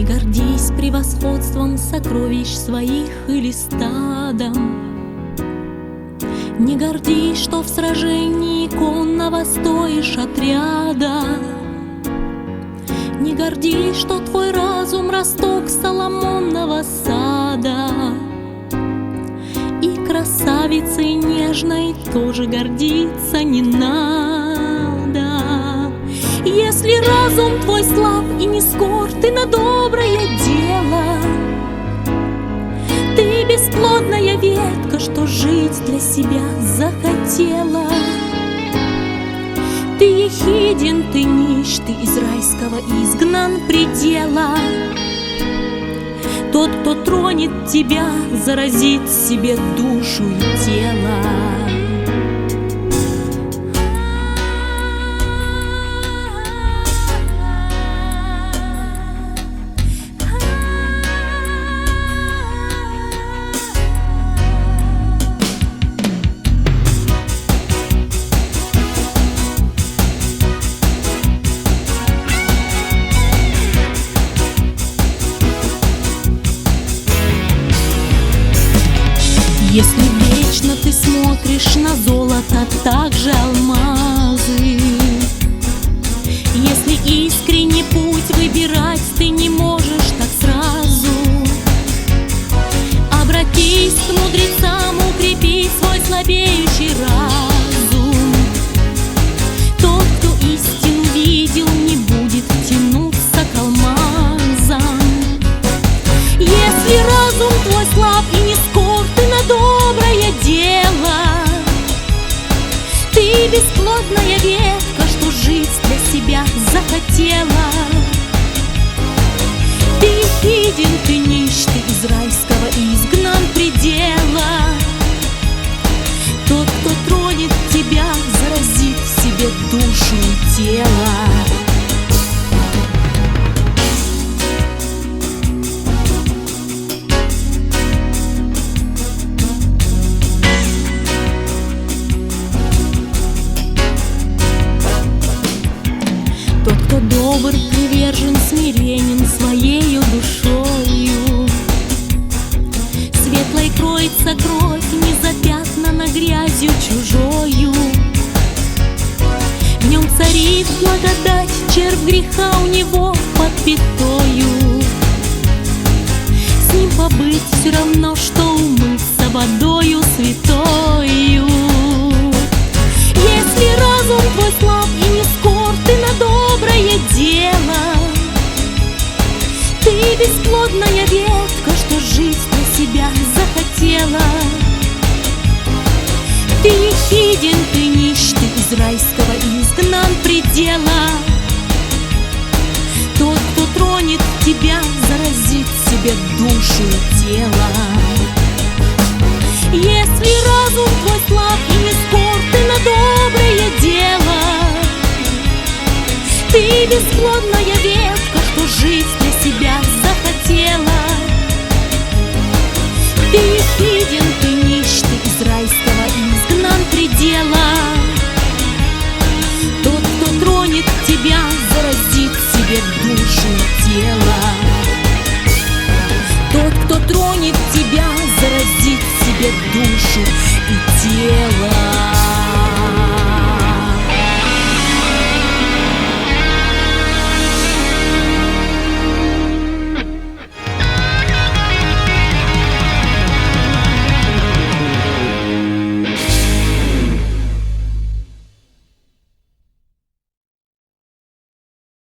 гордись превосходством сокровищ своих или стадом. Не гордись, что в сражении конного стоишь отряда. Не гордись, что твой разум росток Соломонова сада. И красавицей нежной тоже гордиться не надо. Если разум твой слаб и не скор ты на доброе дело, ты бесплодная ветка, что жить для себя захотела. Ты ехиден, ты нищ, ты из райского изгнан предела. Тот, кто тронет тебя, заразит себе душу и тело. Если вечно ты смотришь на золото, так же алмазы. Если искренний путь выбирать ты не можешь так сразу, обратись к мудрецам, укрепи свой слабеющий разум. Тот, кто истину видел, не будет тянуться к алмазам. Если разум твой слаб и не скор ты на доброе дело, ты бесплодная ветка, что жить для себя захотела. Ты ехиден, ты нищ, ты из райского изгнан предела. Тот, кто тронет тебя, заразит в себе душу и тело. Тот, кто добр, привержен, смиренен своею душою, светлой кроется кровь, не запятнана грязью чужою. В нем царит благодать, червь греха у него под пятою. С ним побыть все равно, что умыться водою святою. Если разум твой слаб и не скор ты на доброе дело, ты бесплодная ветка, что жить для себя захотела. Ты ехиден, ты нищ, ты из райского изгнан предела. Тот, кто тронет тебя, заразит себе душу и тело. Если разум твой слаб и не скор ты на доброе дело, ты бесплодная